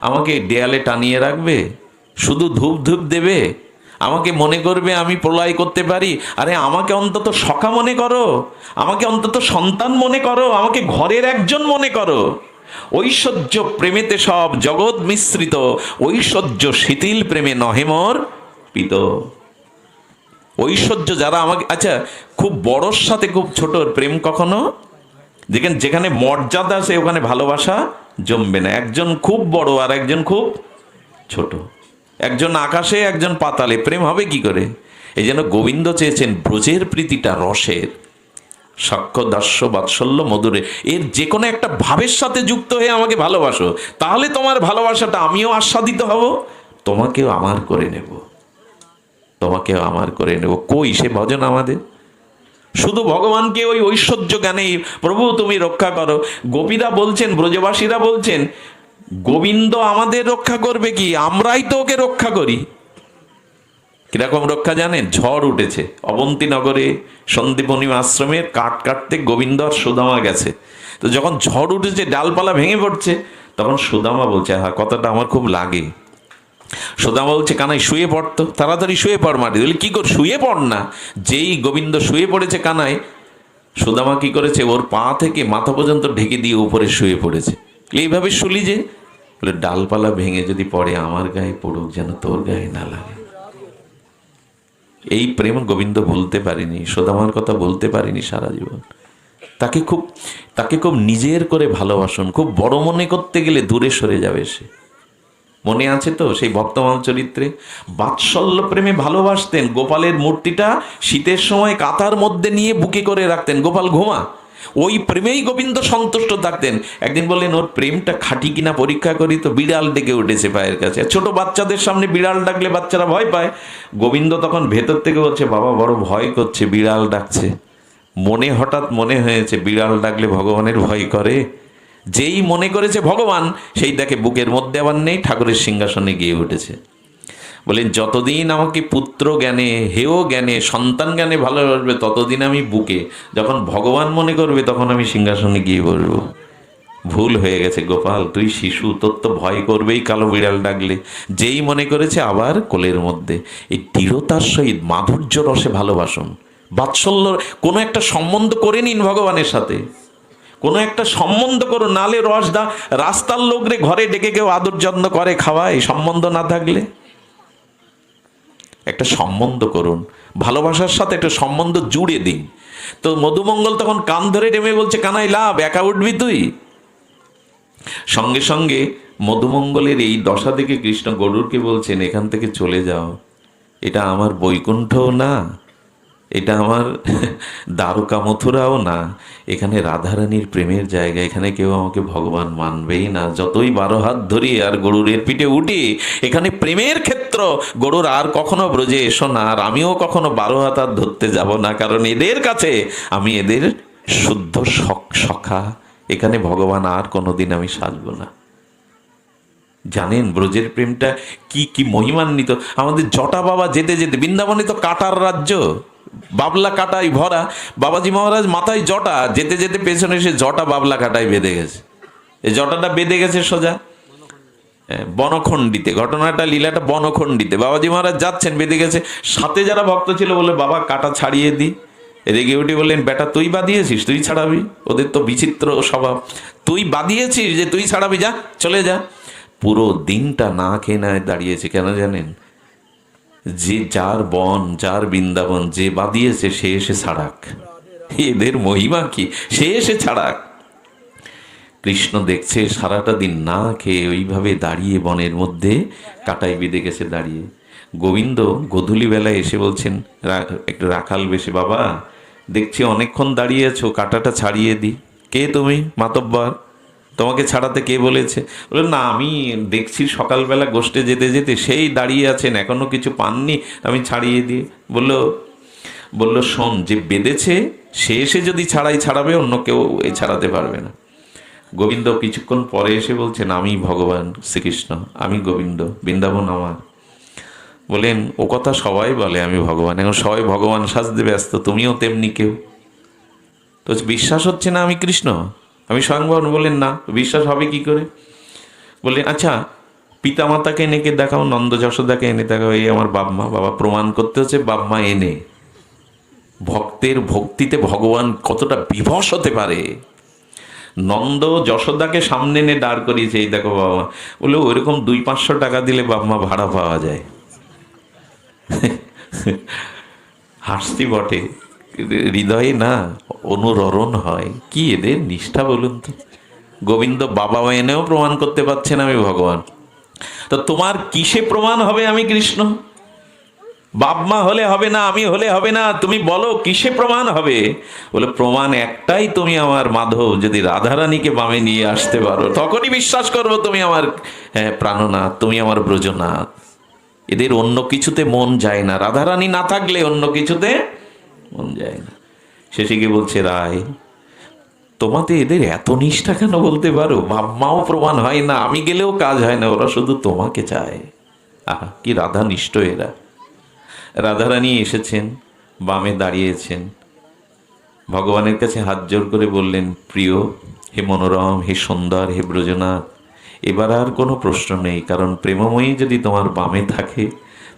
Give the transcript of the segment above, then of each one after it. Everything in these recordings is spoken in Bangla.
আমাকে দেয়ালে টানিয়ে রাখবে, শুধু ধূপ ধূপ দেবে, আমাকে মনে করবে আমি প্রলয় করতে পারি। আরে আমাকে অন্তত সখা মনে করো, আমাকে অন্তত সন্তান মনে করো, আমাকে ঘরের একজন মনে করো। ঐশ্বর্য প্রেমেতে সব জগৎ মিশ্রিত, ঐশ্বর্য শিথিল প্রেমে নহে মোর পিত। ঐশ্বর্য যারা আমাকে, আচ্ছা খুব বড়োর সাথে খুব ছোটর প্রেম কখনো, যেখানে মর্যাদা আছে ওখানে ভালোবাসা জমবে না। একজন খুব বড় আর একজন খুব ছোট, একজন আকাশে একজন পাতালে, প্রেম হবে কি করে? এই জন্য গোবিন্দ চেয়েছেন ব্রজের প্রীতিটা রসের, সাক্ষ্য দাস্য বাৎসল্য মধুরে, এর যে কোনো একটা ভাবের সাথে যুক্ত হয়ে আমাকে ভালোবাসো, তাহলে তোমার ভালোবাসাটা আমিও আস্বাদিত হব, তোমাকেও আমার করে নেব, তোমাকেও আমার করে নেব। কই সে ভজন আমাদের? শুধু ভগবানকে ওই ঐশ্বর্য জ্ঞানেই প্রভু তুমি রক্ষা করো। গোপীরা বলছেন, ব্রজবাসীরা বলছেন, গোবিন্দ আমাদের রক্ষা করবে কি, আমরাই তো ওকে রক্ষা করি। কিরকম রক্ষা জানেন? ঝড় উঠেছে অবন্তীনগরে, সন্দীপনী আশ্রমের কাঠ কাটতে গোবিন্দ আর সুদামা গেছে। তো যখন ঝড় উঠেছে, ডালপালা ভেঙে পড়ছে, তখন সুদামা বলছে, হ্যাঁ কথাটা আমার খুব লাগে। সুদামা বলছে, কানাই শুয়ে পড়তো, তাড়াতাড়ি শুয়ে পড় মাটি। বলি কি কর, শুয়ে পড় না। যেই গোবিন্দ শুয়ে পড়েছে কানাই, সুদামা কি করেছে, ওর পা থেকে মাথা পর্যন্ত ঢেকে দিয়ে উপরে শুয়ে পড়েছে। এইভাবে শুলি যে, বলে ডালপালা ভেঙে যদি পড়ে আমার গায়ে পড়ুক, যেন তোর গায়ে না লাগে। এই প্রেম গোবিন্দ ভুলতে পারেনি, সুদামার কথা বলতে পারেনি সারা জীবন। তাকে খুব নিজের করে ভালোবাসুন। খুব বড় মনে করতে গেলে দূরে সরে যাবে সে। মনে আছে তো সেই ভক্তমাল চরিত্রে বাৎসল্য প্রেমে ভালোবাসতেন। গোপালের মূর্তিটা শীতের সময় কাঁথার মধ্যে নিয়ে বুকে করে রাখতেন, গোপাল ঘুমা, ওই প্রেমেই গোবিন্দ সন্তুষ্ট থাকতেন। একদিন বললেন, ওর প্রেমটা খাঁটি কিনা পরীক্ষা করি, তো বিড়াল ডেকে উঠেছে পায়ের কাছে। ছোট বাচ্চাদের সামনে বিড়াল ডাকলে বাচ্চারা ভয় পায়। গোবিন্দ তখন ভেতর থেকে বলছে, বাবা বড় ভয় করছে, বিড়াল ডাকছে। হঠাৎ মনে হয়েছে বিড়াল ডাকলে ভগবানের ভয় করে। যেই মনে করেছে ভগবান, সেই দেখে বুকের মধ্যে আবার নেই, ঠাকুরের সিংহাসনে গিয়ে উঠেছে। বলেন, যতদিন আমাকে পুত্র জ্ঞানে, হেয় জ্ঞানে, সন্তান জ্ঞানে ভালোবাসবে, ততদিন আমি বুকে, যখন ভগবান মনে করবে তখন আমি সিংহাসনে গিয়ে বসবো। ভুল হয়ে গেছে গোপাল, তুই শিশু, তোর তো ভয় করবেই কালো বিড়াল ডাকলে। যেই মনে করেছে আবার কোলের মধ্যে। এই দৃঢ়তার সহিত মাধুর্য রসে ভালোবাসুন। বাৎসল্য, কোনো একটা সম্বন্ধ করে নিন ভগবানের সাথে, কোনো একটা সম্বন্ধ করুন। নালে রাস্তার লোকরে ঘরে ডেকে কেউ আদর যত্ন করে, খাওয়ায়, সম্বন্ধ না থাকলে একটা সম্বন্ধ করুন। ভালোবাসার সাথে একটা সম্বন্ধ জুড়ে দিন। তো মধুমঙ্গল তখন কান ধরে নেমে বলছে, কানাই লাভ, একা উঠবি তুই? সঙ্গে সঙ্গে মধুমঙ্গলের এই দশা দেখে কৃষ্ণ গরুরকে বলছেন, এখান থেকে চলে যাও, এটা আমার বৈকুণ্ঠও না, এটা আমার দ্বারকা মথুরাও না, এখানে রাধারানীর প্রেমের জায়গা, এখানে কেউ আমাকে ভগবান মানবেই না। যতই 12 হাত ধরি আর গরুরের পিঠে উঠি, এখানে প্রেমের ক্ষেত্র। গরুর আর কখনো ব্রজে এসো না, আর আমিও কখনো 12 হাত আর ধরতে যাব না, কারণ এদের কাছে আমি এদের শুদ্ধ সখা, এখানে ভগবান আর কোনোদিন আমি সাজবো না। জানেন ব্রজের প্রেমটা কি কি মহিমান্বিত। আমাদের জটা বাবা যেতে যেতে, বৃন্দাবনে তো কাটার রাজ্য, বাবলা কাটাই ভরা, বাবাজি মহারাজ মাথায় জটা, যেতে যেতে পেছনে এসে জটা বাবলা কাটাই বেঁধে গেছে। এই জটাটা বেঁধে গেছে সোজা বনখণ্ডিতে। ঘটনাটা, লীলাটা বনখণ্ডিতে। বাবাজি মহারাজ যাচ্ছেন, বেঁধে গেছে। সাথে যারা ভক্ত ছিল বলে, বাবা কাটা ছাড়িয়ে দি। রেগে উঠে বললেন, বেটা তুই বাঁধিয়েছিস, তুই ছাড়াবি? ওদের তো বিচিত্র স্বভাব, তুই বাঁধিয়েছিস যে তুই ছাড়াবি, যা চলে যা। পুরো দিনটা না খেয়ে না দাঁড়িয়েছে। কেন জানেন? যে যার বন, যার বৃন্দাবন, যে বাঁধিয়েছে সে এসে ছাড়াক। এদের মহিমা কি, সে এসে ছাড়াক। কৃষ্ণ দেখছে সারাটা দিন না খেয়ে ওইভাবে দাঁড়িয়ে বনের মধ্যে কাটাই বেঁধে গেছে দাঁড়িয়ে। গোবিন্দ গধূলি বেলায় এসে বলছেন একটু রাখাল বেশে, বাবা দেখছি অনেকক্ষণ দাঁড়িয়ে আছো, কাটাটা ছাড়িয়ে দি। কে তুমি? মাতব্বর। তোমাকে ছাড়াতে কে বলেছে? বলে, না আমি দেখছি সকালবেলা গোষ্ঠে যেতে যেতে সেই দাঁড়িয়ে আছেন, এখনো কিছু পাননি, আমি ছাড়িয়ে দিই। বলল শোন, যে বেঁধেছে সে এসে যদি ছাড়াবে, অন্য কেউ ছাড়াতে পারবে না। গোবিন্দ কিছুক্ষণ পরে এসে বলছেন, আমি ভগবান শ্রীকৃষ্ণ, আমি গোবিন্দ, বৃন্দাবন আমার। বলেন, ও কথা সবাই বলে আমি ভগবান, এখন সবাই ভগবান সাজতে ব্যস্ত, তুমিও তেমনি কেউ। তো বিশ্বাস হচ্ছে না আমি কৃষ্ণ, আমি স্বয়ং ভগবান? বললেন, না, বিশ্বাস হবে কি করে? বললেন, আচ্ছা পিতামাতাকে এনে দেখাও, নন্দ যশোদাকে এনে দেখাও, এই আমার বাপমা। বাবা প্রমাণ করতে হচ্ছে বাপমা এনে। ভক্তের ভক্তিতে ভগবান কতটা বিভস হতে পারে। নন্দ যশোদাকে সামনে এনে দাঁড় করিয়েছে, এই দেখো বাবা। বলে ওইরকম 200-500 টাকা দিলে বাপমা ভাড়া পাওয়া যায়। হাসছি বটে, হৃদয়ে না অনুরণন হয়। কি এদের নিষ্ঠা বলুন তো। গোবিন্দ বাবা এনেও প্রমাণ করতে পারছেন আমি ভগবান, তো তোমার কিসে প্রমাণ হবে আমি কৃষ্ণ? বাপমা হলে হবে না, আমি হলে হবে না, তুমি বলো কিসে প্রমাণ হবে? বলে প্রমাণ একটাই, তুমি আমার মাধব যদি রাধারানীকে বামে নিয়ে আসতে পারো তখনই বিশ্বাস করবো তুমি আমার প্রাণনাথ, তুমি আমার ব্রজনাথ। এদের অন্য কিছুতে মন যায় না, রাধারানী না থাকলে অন্য কিছুতে মন যায় না। শেষে গিয়ে বলছে রায়, তোমাদের এদের এত নিষ্ঠা কেন বলতে পারো? বাপমাও প্রমাণ হয় না, আমি গেলেও কাজ হয় না, ওরা শুধু তোমাকে চায়। আহা কি রাধা নিষ্ঠ এরা। রাধারানী এসেছেন, বামে দাঁড়িয়েছেন, ভগবানের কাছে হাত জোর করে বললেন, প্রিয়, হে মনোরম, হে সুন্দর, হে ব্রজনাথ, এবার আর কোনো প্রশ্ন নেই, কারণ প্রেমময়ী যদি তোমার বামে থাকে,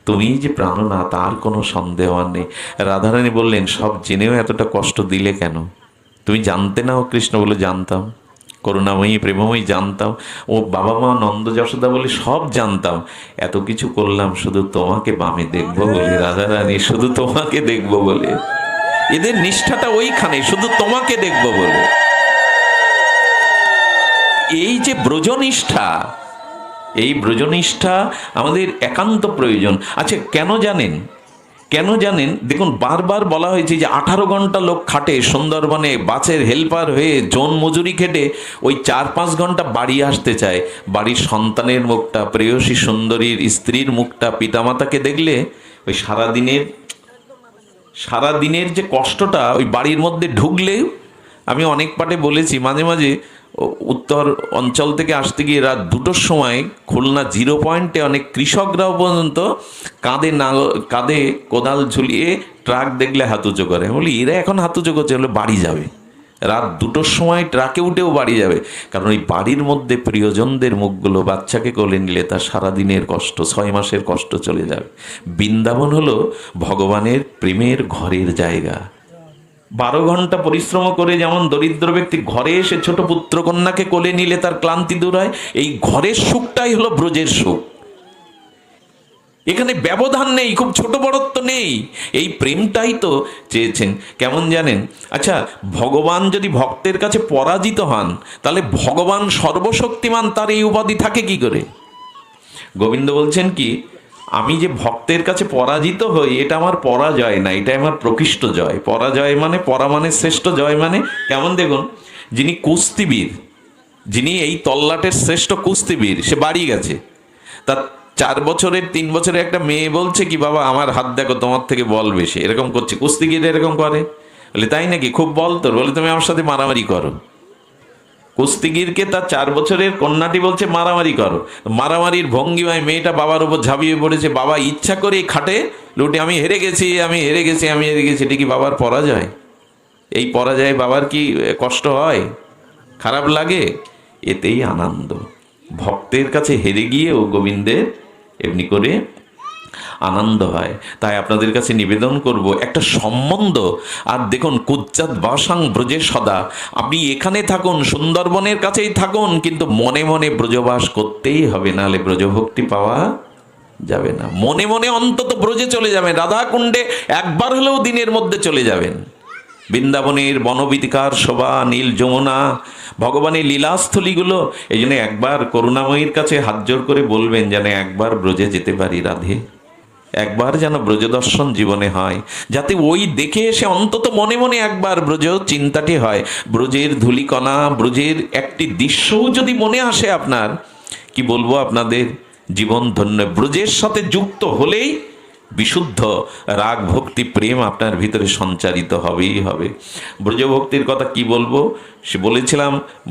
তুমি যে প্রাণনাথ আর কোনো সন্দেহ আর নেই। রাধারানী বললেন, সব জেনেও এতটা কষ্ট দিলে কেন? তুমি জানতে না? ও কৃষ্ণ বলে, জানতাম, করুণাময়ী প্রেমময়ী জানতাম, ও বাবা মা নন্দ যশোদা বলে সব জানতাম, এত কিছু করলাম শুধু তোমাকে বামে দেখবো বলে। রাধারানী শুধু তোমাকে দেখবো বলে, এদের নিষ্ঠাটা ওইখানে, শুধু তোমাকে দেখবো বলে। এই যে ব্রজনিষ্ঠা, এই ব্রজনিষ্ঠা আমাদের একান্ত প্রয়োজন। আচ্ছা কেন জানেন? কেন জানেন? দেখুন, বারবার বলা হয়েছে যে 18 ঘন্টা লোক খাটে সুন্দরবনে, বাসের হেল্পার হয়ে জন মজুরি খেটে, ওই 4-5 ঘন্টা বাড়ি আসতে চায়। বাড়ির সন্তানের মুখটা, প্রেয়সী সুন্দরীর স্ত্রীর মুখটা, পিতামাতাকে দেখলে ওই সারাদিনের যে কষ্টটা ওই বাড়ির মধ্যে ঢুকলেও, আমি অনেক পাঠে বলেছি, মাঝে মাঝে উত্তর অঞ্চল থেকে আসতে গিয়ে রাত 2টোর সময় খুলনা 0 পয়েন্টে অনেক কৃষকরাও পর্যন্ত কাঁধে কোদাল ঝুলিয়ে ট্রাক দেখলে হাত উঁচু করে। বলি এরা এখন হাত উঁচু করছে, হলে বাড়ি যাবে, রাত 2টোর সময় ট্রাকে উঠেও বাড়ি যাবে, কারণ ওই বাড়ির মধ্যে প্রিয়জনদের মুখগুলো, বাচ্চাকে কোলে নিলে তার সারাদিনের কষ্ট, 6 মাসের কষ্ট চলে যাবে। বৃন্দাবন হলো ভগবানের প্রেমের ঘরের জায়গা। 12 ঘন্টা পরিশ্রম করে যেমন দরিদ্র ব্যক্তি ঘরে এসে ছোট পুত্র কন্যাকে কোলে নিলে তার ক্লান্তি দূর হয়, এই ঘরের সুখটাই হলো ব্রজের সুখ। এখানে ব্যবধান নেই, খুব ছোট বড়ত্ব নেই, এই প্রেমটাই তো চেয়েছেন। কেমন জানেন? আচ্ছা, ভগবান যদি ভক্তের কাছে পরাজিত হন, তাহলে ভগবান সর্বশক্তিমান, তার এই উপাধি থাকে কি করে? গোবিন্দ বলছেন কি, আমি যে ভক্তের কাছে পরাজিত হই, এটা আমার পরাজয় না, এটা আমার প্রকৃষ্ট জয়। পরাজয় মানে, পরা মানে শ্রেষ্ঠ, জয় মানে কেমন? দেখুন, যিনি কুস্তিবীর, যিনি এই তল্লাটের শ্রেষ্ঠ কুস্তিবীর, সে বাড়ি গেছে, তার 4 বছরের 3 বছরের একটা মেয়ে বলছে কি, বাবা আমার হাত দেখো, তোমার থেকে বল বেশি, এরকম করছে। কুস্তিগির এরকম করে? বলে তাই নাকি, খুব বল তোর, বলে তুমি আমার সাথে মারামারি করো। কুস্তিগিরকে তার 4 বছরের কন্যাটি বলছে মারামারি করো। মারামারির ভঙ্গিমায় মেয়েটা বাবার উপর ঝাঁপিয়ে পড়েছে। বাবা ইচ্ছা করে খাটে লুটে, আমি হেরে গেছি, আমি হেরে গেছি, আমি হেরে গেছি। এটা কি বাবার পরাজয়? এই পরাজয়ে বাবার কি কষ্ট হয়, খারাপ লাগে? এতেই আনন্দ। ভক্তের কাছে হেরে গিয়েও গোবিন্দের এমনি করে আনন্দ হয়। তাই আপনাদের কাছে নিবেদন করব, একটা সম্বন্ধ। আর দেখুন, কুজ্জাত বাসাং ব্রজে সদা, আপনি এখানে থাকুন, সুন্দরবনের কাছেই থাকুন, কিন্তু মনে মনে ব্রজবাস করতেই হবে, নাহলে ব্রজভক্তি পাওয়া যাবে না। মনে মনে অন্তত ব্রজে চলে যাবেন, রাধাকুণ্ডে একবার হলেও দিনের মধ্যে চলে যাবেন। বৃন্দাবনের বনবিদিকার শোভা, নীল যমুনা, ভগবানের লীলাস্থলীগুলো, এই জন্য একবার করুণাময়ীর কাছে হাত জোর করে বলবেন যেন একবার ব্রজে যেতে পারি রাধে, একবার যেন ব্রজ দর্শন জীবনে হয়, যাতে ওই দেখে এসে অন্তত মনে মনে একবার ব্রজ চিন্তাটি হয়। ব্রজের ধূলিকণা, ব্রজের একটি দৃশ্যও যদি মনে আসে আপনার, কি বলবো আপনাদের, জীবন ধন্য। ব্রজের সাথে যুক্ত হলেই বিশুদ্ধ রাগ ভক্তি প্রেম আপনার ভিতরে সঞ্চারিত হবেই হবে। ব্রজভক্তির কথা কি বলবো, সে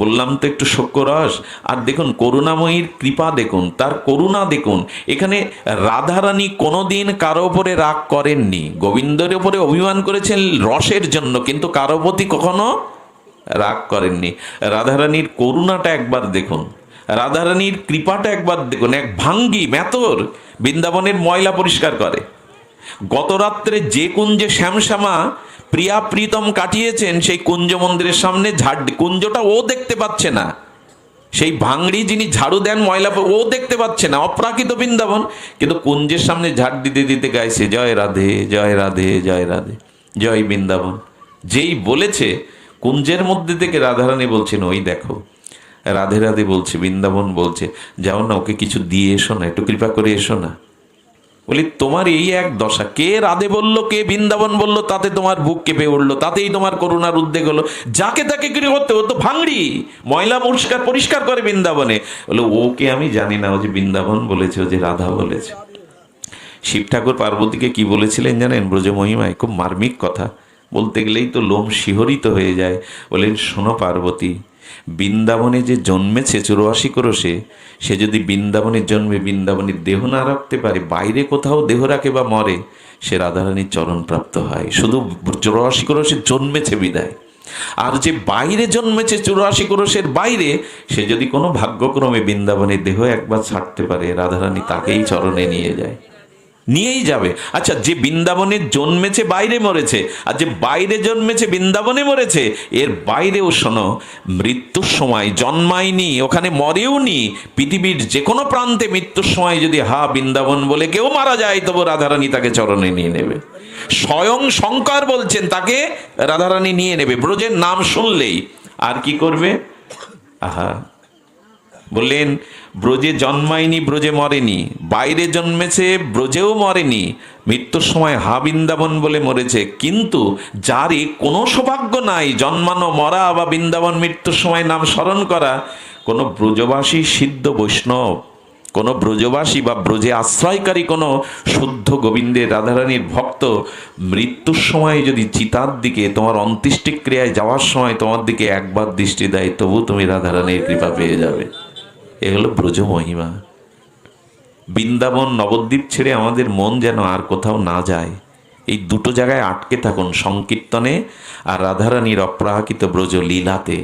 বললাম তো একটু শোকরস। আর দেখুন করুণাময়ীর কৃপা দেখুন, তার করুণা দেখুন। এখানে রাধারানী কোনোদিন কারো ওপরে রাগ করেননি, গোবিন্দের ওপরে অভিমান করেছেন রসের জন্য, কিন্তু কারো প্রতি কখনো রাগ করেননি। রাধারানীর করুণাটা একবার দেখুন। রাধারানীর কৃপাটা একবার দেখুন। এক ভাঙ্গি মেথর বৃন্দাবনের ময়লা পরিষ্কার করে। গত রাত্রে যে কুঞ্জে শ্যামশ্যামা প্রিয়া প্রীতম কাটিয়েছেন সেই কুঞ্জ মন্দিরের সামনে কুঞ্জটা ও দেখতে পাচ্ছে না, সেই ভাঙড়ি যিনি ঝাড়ু দেন ময়লা ও দেখতে পাচ্ছে না, অপ্রাকৃত বৃন্দাবন, কিন্তু কুঞ্জের সামনে ঝাড় দিতে দিতে গাইছে জয় রাধে জয় রাধে জয় রাধে জয় বৃন্দাবন। যেই বলেছে কুঞ্জের মধ্যে থেকে রাধারানী বলছেন ওই দেখো রাধে রাধে বলছে, বৃন্দাবন বলছে, যাও না ওকে কিছু দিয়ে এসো না, একটু কৃপা করে এসো না। বলি তোমার এই এক দশা, কে রাধে বললো কে বৃন্দাবন বললো তাতে তোমার বুক কেঁপে উঠলো, তাতেই তোমার করুণার উদ্বেগ হলো। যাকে তাকে কি করতে, ও তো ভাঙড়ি ময়লা পরিষ্কার করে বৃন্দাবনে। বলো ওকে আমি জানি না, ও যে বৃন্দাবন বলেছে, ও যে রাধা বলেছে। শিব ঠাকুর পার্বতীকে কি বলেছিলেন জানেন ব্রজ মহিমায়? খুব মার্মিক কথা, বলতে গেলেই তো লোম শিহরিত হয়ে যায়। বলেন শোনো পার্বতী, বৃন্দাবনে যে জন্মেছে 84 ক্রোশে, সে যদি বৃন্দাবনের জন্মে বৃন্দাবনের দেহ না রাখতে পারে, বাইরে কোথাও দেহ রাখে বা মরে, সে রাধারানীর চরণ প্রাপ্ত হয়। শুধু 84 ক্রোশে জন্মেছে বিদায়। আর যে বাইরে জন্মেছে 84 ক্রোশের বাইরে, সে যদি কোনো ভাগ্যক্রমে বৃন্দাবনের দেহ একবার ছাড়তে পারে, রাধারানী তাকেই চরণে নিয়ে যায়, নিয়েই যাবে। আচ্ছা, যে বৃন্দাবনে জন্মেছে বাইরে মরেছে, আর যে বাইরে জন্মেছে বৃন্দাবনে মরেছে, এর বাইরেও শোনো, মৃত্যুর সময় জন্মায়নি, ওখানে মরেও নি, পৃথিবীর যে কোনো প্রান্তে মৃত্যুর সময় যদি হা বৃন্দাবন বলে কেউ মারা যায়, তবু রাধারানী তাকে চরণে নিয়ে নেবে। স্বয়ং শঙ্কর বলছেন তাকে রাধারানী নিয়ে নেবে ব্রজের নাম শুনলেই। আর কি করবে? আহা, বললেন ব্রজে জন্মায়নি ব্রজে মরেনি, বাইরে জন্মেছে ব্রজেও মরেনি, মৃত্যুর সময় হা বৃন্দাবন বলে মরেছে। কিন্তু যার কোনো সৌভাগ্য নাই জন্মানো, মরা বা বৃন্দাবন মৃত্যুর সময় নাম স্মরণ করা, কোনো ব্রজবাসী সিদ্ধ বৈষ্ণব, কোনো ব্রজবাসী বা ব্রজে আশ্রয়কারী কোনো শুদ্ধ গোবিন্দের রাধারানীর ভক্ত মৃত্যুর সময় যদি চিতার দিকে, তোমার অন্ত্যেষ্টিক্রিয়ায় যাওয়ার সময় তোমার দিকে একবার দৃষ্টি দেয়, তবু তুমি রাধারানীর কৃপা পেয়ে যাবে। এ হলো ব্রজ মহিমা। বৃন্দাবন নবদ্বীপ ছেড়ে আমাদের মন যেন আর কোথাও না যায়, এই দুটো জায়গায় আটকে থাকুন, সংকীর্তনে আর রাধারানীর অপ্রাকৃত ব্রজ লীলাতে।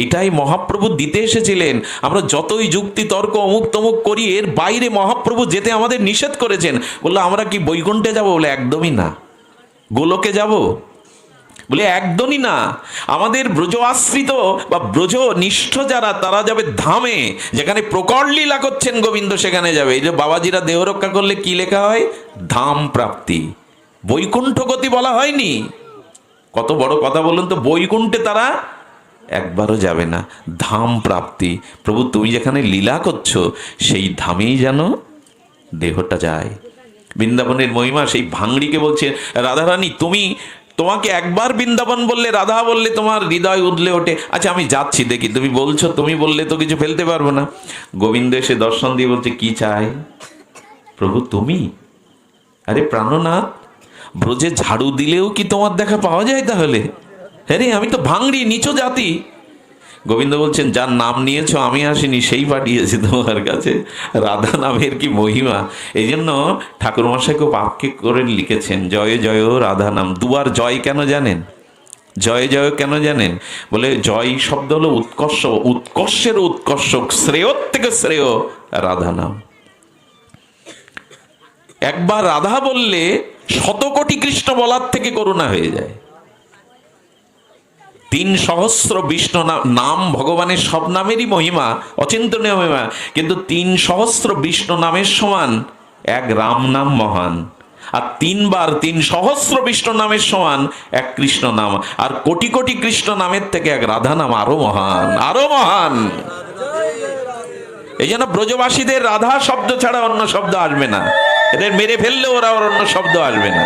এটাই মহাপ্রভু দিতে এসেছিলেন। আমরা যতই যুক্তি তর্ক অমুক তমুক করি, এর বাইরে মহাপ্রভু যেতে আমাদের নিষেধ করেছেন। বললো আমরা কি বৈকুণ্ঠে যাব? বলে একদমই না। গোলকে যাব? বলে একদমই না। আমাদের ব্রজ আশ্রিত বা ব্রজ নিষ্ঠ যারা, তারা যাবে ধামে, যেখানে প্রকট লীলা করছেন গোবিন্দ, সেখানে যাবে। এই যে বাবাজিরা দেহ রক্ষা করলে কি লেখা হয়? ধাম প্রাপ্তি। বৈকুণ্ঠ গতি বলা হয়নি। কত বড় কথা বলুন তো, বৈকুণ্ঠে তারা একবারও যাবে না, ধাম প্রাপ্তি। প্রভু তুমি যেখানে লীলা করছো সেই ধামেই যেন দেহটা যায়। বৃন্দাবনের মহিমা। সেই ভাঙড়িকে বলছে রাধারানী, তোমাকে একবার বৃন্দাবন বললে, রাধা বললে তোমার হৃদয় উদলে ওঠে। আচ্ছা আমি যাচ্ছি, দেখি, তুমি বলছো, তুমি বললে তো কিছু ফেলতে পারবো না। গোবিন্দ এসে দর্শন দিয়ে বলছে কি চাই? প্রভু তুমি? আরে প্রাণনাথ, ব্রজে ঝাড়ু দিলেও কি তোমার দেখা পাওয়া যায় তাহলে? হ্যাঁ রে, আমি তো ভাঙড়ি, নিচু জাতি। গোবিন্দ বলছেন যার নাম নিয়েছ আমি আসিনি, সেই পাঠিয়েছি তোমার কাছে। রাধা নামের কি মহিমা! এই জন্য ঠাকুরমশাই খুব আক্ষেপ করে লিখেছেন জয় জয় রাধা নাম। দুবার জয় কেন জানেন? জয় জয় কেন জানেন? বলে জয় শব্দ হলো উৎকর্ষ, উৎকর্ষের উৎকর্ষ, শ্রেয়র থেকে শ্রেয় রাধা নাম। একবার রাধা বললে 100 কোটি কৃষ্ণ বলার থেকে করুণা হয়ে যায়। 3 সহস্র বিষ্ণু নাম, ভগবানের সব নামেরই মহিমা, অচিন্তনীয় মহিমা, কিন্তু 3 সহস্র বিষ্ণু নামের সমান এক রাম নাম মহান। আর 3 বার 3 সহস্র বিষ্ণু নামের সমান এক কৃষ্ণ নাম। আর কোটি কোটি কৃষ্ণ নামের থেকে এক রাধা নাম আরো মহান, আরো মহান। এই জন্য ব্রজবাসীদের রাধা শব্দ ছাড়া অন্য শব্দ আসবে না। এদের মেরে ফেললে ওরা অন্য শব্দ আসবে না।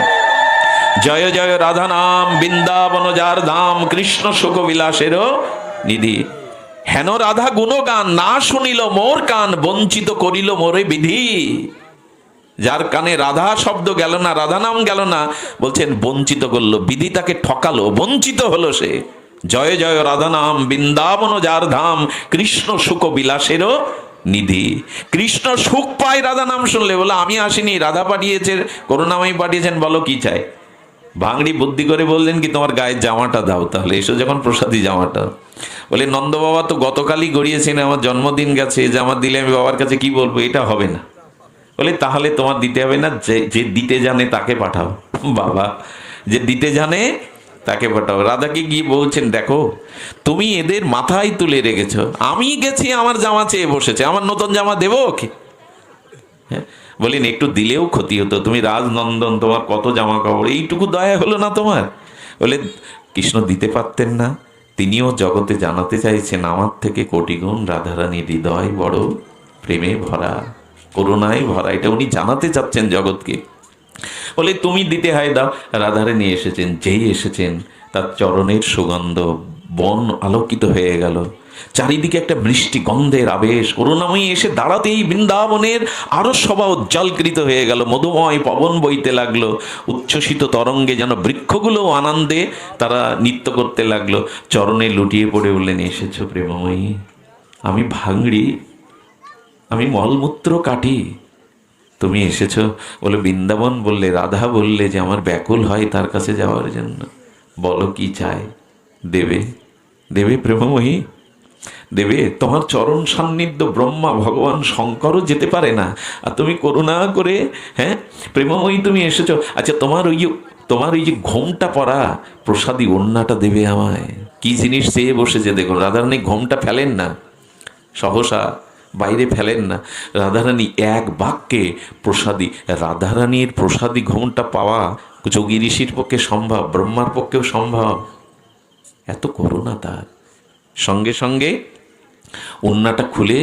জয় জয় রাধা নাম, বৃন্দাবন যার ধাম, কৃষ্ণ সুখ বিলাসেরও নিধি। হেন রাধা গুণগান, না শুনিল মোর কান, বঞ্চিত করিল মোরে বিধি। যার কানে রাধা শব্দ গেল না, রাধা নাম গেল না, বলছেন বঞ্চিত করলো, বিধি তাকে ঠকালো, বঞ্চিত হলো সে। জয় জয় রাধা নাম, বৃন্দাবন যার ধাম, কৃষ্ণ সুখ বিলাসেরও নিধি। কৃষ্ণ সুখ পায় রাধা নাম শুনলে। বলে আমি আসিনি, রাধা পাঠিয়েছে, করুণাময়ী পাঠিয়েছেন, বলো কি চাই? ভাঙড়ি বুদ্ধি করে বললেন কি তোমার গায়ের জামাটা দাও, তাহলে এসো যখন প্রসাদী জামাটা। বলে নন্দ বাবা তো গতকালই গড়িয়েছেন, আমার জন্মদিন গেছে, জামা দিলে আমি বাবার কাছে কি বলবো? এটা হবে না। বলে তাহলে তোমার দিতে হবে না, যে দিতে জানে তাকে পাঠাও। বাবা, যে দিতে জানে তাকে পাঠাও। রাধাকে গিয়ে বলছেন, দেখো তুমি এদের মাথায় তুলে রেখেছ, আমি গেছি আমার জামা চেয়ে বসেছে, আমার নতুন জামা দেবো ওকে? হ্যাঁ, বলেন একটু দিলেও ক্ষতি হতো, তুমি রাজনন্দন, তোমার কত জামা কাপড়, এইটুকু দয়া হলো না তোমার? বলে কৃষ্ণ দিতে পারতেন না? তিনিও জগতে জানাতে চাইছেন আমার থেকে কোটি গুণ রাধারানীর হৃদয় বড় প্রেমে ভরা, করুণায় ভরা, এটা উনি জানাতে চাচ্ছেন জগৎকে। বলে তুমি দিতে হয় দাও। রাধারানী এসেছেন, যেই এসেছেন তার চরণের সুগন্ধ বন আলোকিত হয়ে গেল, চারিদিকে একটা বৃষ্টি গন্ধের আবেশ। করুণাময়ী এসে দাঁড়াতেই বৃন্দাবনের আরো সভা উজ্জ্বলকৃত হয়ে গেল, মধুময় পবন বইতে লাগলো, উচ্ছ্বসিত তরঙ্গে যেন বৃক্ষগুলো আনন্দে তারা নৃত্য করতে লাগলো। চরণে লুটিয়ে পড়ে বললেন, এসেছো প্রেমময়ী, আমি ভাঙড়ি, আমি মলমূত্র কাটি, তুমি এসেছো। বলে বৃন্দাবন বললে, রাধা বললে যে আমার ব্যাকুল হয় তার কাছে যাওয়ার জন্য, বলো কি চাই, দেবে? দেবে প্রেমময়ী, দেবে? তোমার চরণ সান্নিধ্য ব্রহ্মা ভগবান শঙ্করও যেতে পারে না, আর তুমি করুণা করে, হ্যাঁ প্রেমময়ী তুমি এসেছো, আচ্ছা তোমার ওই যে ঘোমটা পরা প্রসাদী ওড়নাটা দেবে আমায়। কি জিনিস চেয়ে বসেছে দেখুন, রাধারানী ঘোমটা ফেলেন না, সহসা বাইরে ফেলেন না। রাধারানী এক বাক্যে প্রসাদী, রাধারানীর প্রসাদী ঘোমটা পাওয়া যোগী ঋষির পক্ষে সম্ভব, ব্রহ্মার পক্ষেও সম্ভব, এত করুণা তার। সঙ্গে সঙ্গে ওড়নাটা খুলে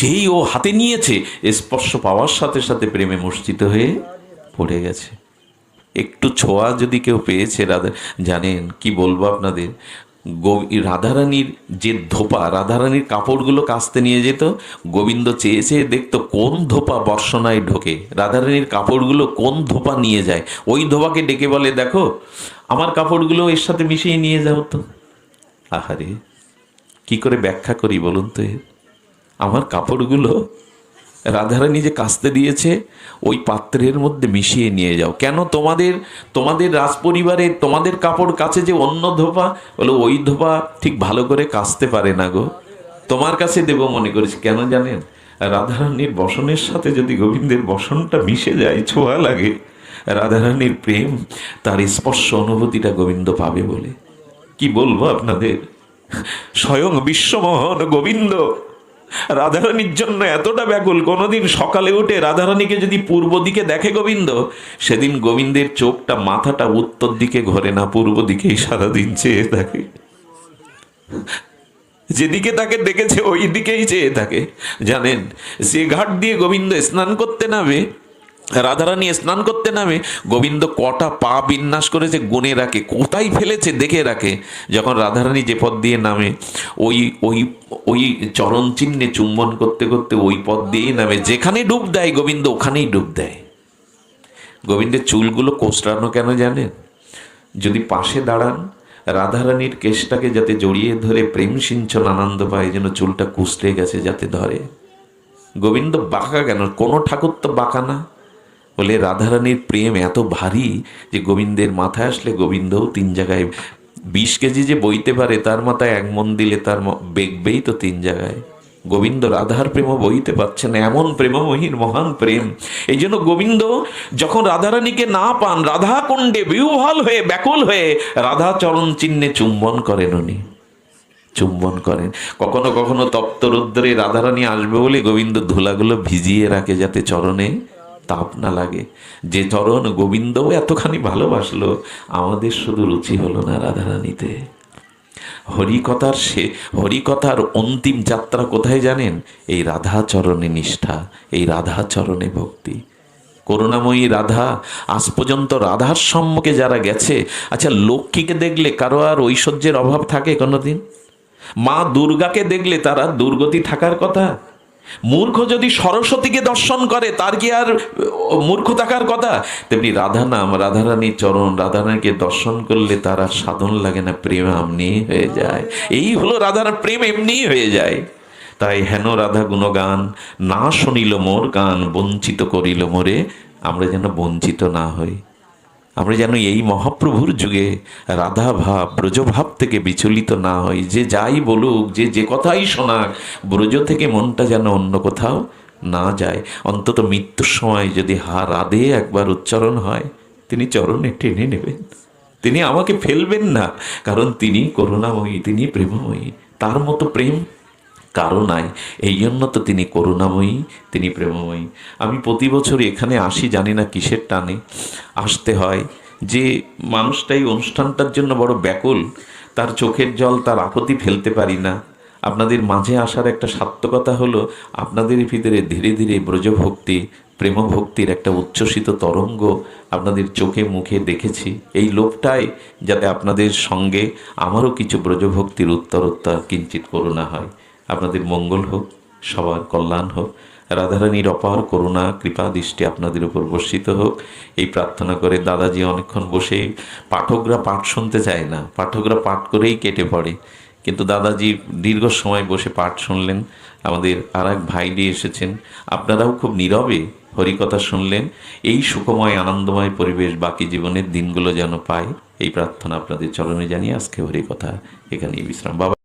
যেই ও হাতে নিয়েছে, স্পর্শ পাওয়ার সাথে সাথে প্রেমে মূর্ছিত হয়ে পড়ে গেছে। একটু ছোঁয়া যদি কেউ পেয়েছে রাধা, জানেন কি বলবো আপনাদের, রাধারানীর যে ধোপা, রাধারানীর কাপড়গুলো কাচতে নিয়ে যেত, গোবিন্দ চেয়ে চেয়ে দেখতো কোন ধোপা বর্ষণায় ঢোকে, রাধারানীর কাপড়গুলো কোন ধোপা নিয়ে যায়, ওই ধোপাকে ডেকে বলে, দেখো আমার কাপড়গুলো এর সাথে মিশিয়ে নিয়ে যাও তো। আহারে, কি করে ব্যাখ্যা করি বলুন তো? আমার কাপড়গুলো রাধারানী যে কাচতে দিয়েছে ওই পাত্রের মধ্যে মিশিয়ে নিয়ে যাও। কেন? তোমাদের রাজপরিবারে তোমাদের কাপড় কাছে যে অন্য ধোপা, বলো ওই ধোপা ঠিক ভালো করে কাচতে পারে না গো, তোমার কাছে দেব মনে করেছি। কেন জানেন? রাধারানীর বসনের সাথে যদি গোবিন্দের বসনটা মিশে যায়, ছোঁয়া লাগে, রাধারানীর প্রেম, তার স্পর্শ অনুভূতিটা গোবিন্দ পাবে বলে। কি বলবো আপনাদের, স্বয়ং বিশ্বমোহন গোবিন্দ রাধারানীর জন্য এতটা ব্যাকুল। কোনোদিন সকালে উঠে রাধারানীকে যদি পূর্ব দিকে দেখে গোবিন্দ, সেদিন গোবিন্দের চোখটা, মাথাটা উত্তর দিকে ঘোরে না, পূর্ব দিকেই সারাদিন চেয়ে থাকে। যেদিকে তাকে ডেকেছে ওই দিকেই চেয়ে থাকে। জানেন, যে ঘাট দিয়ে গোবিন্দ স্নান করতে নামে, রাধারানী স্নান করতে নামে, গোবিন্দ কটা পা বিন্যাস করেছে গুনে রাখে, কোথায় ফেলেছে দেখে রাখে। যখন রাধারানী যে পথ দিয়ে নামে, ওই ওই ওই চরণ চিহ্নে চুম্বন করতে করতে ওই পথ দিয়েই নামে। যেখানে ডুব দেয় গোবিন্দ ওখানেই ডুব দেয়। গোবিন্দের চুলগুলো কোঁচড়ানো কেন জানেন? যদি পাশে দাঁড়ান, রাধারানীর কেশটাকে যাতে জড়িয়ে ধরে প্রেম সিঞ্চন আনন্দ পায়, যেন চুলটা কুঁচড়ে গেছে যাতে ধরে। গোবিন্দ বাঁকা কেন? কোনো ঠাকুর তো বাঁকা না। বলে রাধারানীর প্রেম এত ভারী যে গোবিন্দের মাথায় আসলে গোবিন্দও 3 জায়গায়, 20 কেজি যে বইতে পারে তার মাথায় 1 মন দিলে তার বেগবেই তো 3 জায়গায়। গোবিন্দ রাধার প্রেমও বইতে পারছে না, এমন প্রেমময়ীর মহান প্রেম। এই জন্য গোবিন্দ যখন রাধারানীকে না পান, রাধা কুণ্ডে বিহ্বল হয়ে ব্যাকুল হয়ে রাধা চরণ চিহ্নে চুম্বন করেন, উনি চুম্বন করেন। কখনো কখনো তপ্ত রৌদ্রে রাধারানী আসবে বলে গোবিন্দ ধুলাগুলো ভিজিয়ে রাখে যাতে চরণে তাপ না লাগে। যে চরণ গোবিন্দও এতখানি ভালোবাসলো, আমাদের শুধু রুচি হলো না রাধারানীতে। হরিকথার অন্তিম যাত্রা কোথায় জানেন? এই রাধা চরণে নিষ্ঠা, এই রাধা চরণে ভক্তি। করুণাময়ী রাধা, আজ পর্যন্ত রাধার সম্মুখে যারা গেছে, আচ্ছা লক্ষ্মীকে দেখলে কারো আর ঐশ্বর্যের অভাব থাকে কোনোদিন? মা দুর্গাকে দেখলে তারা দুর্গতি থাকার কথা? মূর্খ যদি সরস্বতীকে দর্শন করে তার কি আর মূর্খ থাকার কথা? তেমনি রাধা নাম, রাধারানীর চরণ, রাধারানীকে দর্শন করলে তার আর সাধন লাগে না, প্রেম এমনি হয়ে যায়। এই হলো রাধার প্রেম, এমনি হয়ে যায়। তাই হেন রাধা গুণগান, না শুনিল মোর গান, বঞ্চিত করিল মোরে। আমরা যেন বঞ্চিত না হই। আমরা যেন এই মহাপ্রভুর যুগে রাধা ভাব ব্রজভাব থেকে বিচলিত না হই। যে যাই বলুক, যে যে কথাই শোনাক, ব্রজ থেকে মনটা যেন অন্য কোথাও না যায়। অন্তত মৃত্যুর সময় যদি হা রাধে একবার উচ্চারণ হয়, তিনি চরণে টেনে নেবেন, তিনি আমাকে ফেলবেন না, কারণ তিনি করুণাময়ী, তিনি প্রেমময়ী। তার মতো প্রেম কারো নাই, এই জন্য তো তিনি করুণাময়ী, তিনি প্রেমময়ী। আমি প্রতি বছর এখানে আসি, জানি না কিসের টানে আসতে হয়, যে মানুষটাই অনুষ্ঠানটার জন্য বড় ব্যাকুল, তার চোখের জল, তার আপত্তি ফেলতে পারি না। আপনাদের মাঝে আসার একটা সার্থকতা হলো, আপনাদের ভিতরে ধীরে ধীরে ব্রজভক্তি, প্রেমভক্তির একটা উচ্ছ্বসিত তরঙ্গ আপনাদের চোখে মুখে দেখেছি। এই লোভটাই যাতে আপনাদের সঙ্গে আমারও কিছু ব্রজভক্তির উত্তরোত্তর কিঞ্চিত করুণা হয়। আপনাদের মঙ্গল হোক, সবার কল্যাণ হোক, রাধারানীর অপার করুণা কৃপা দৃষ্টি আপনাদের উপর বর্ষিত হোক, এই প্রার্থনা করে দাদাজি অনেকক্ষণ বসে, পাঠকরা পাঠ শুনতে চায় না, পাঠকরা পাঠ করেই কেটে পড়ে, কিন্তু দাদাজি দীর্ঘ সময় বসে পাঠ শুনলেন। আমাদের আর এক ভাইডি এসেছেন, আপনারাও খুব নীরবে হরিকথা শুনলেন। এই সুখময় আনন্দময় পরিবেশ বাকি জীবনের দিনগুলো যেন পায়, এই প্রার্থনা আপনাদের চরণে জানিয়ে আজকে হরিকথা এখানেই বিশ্রাম। বাবা।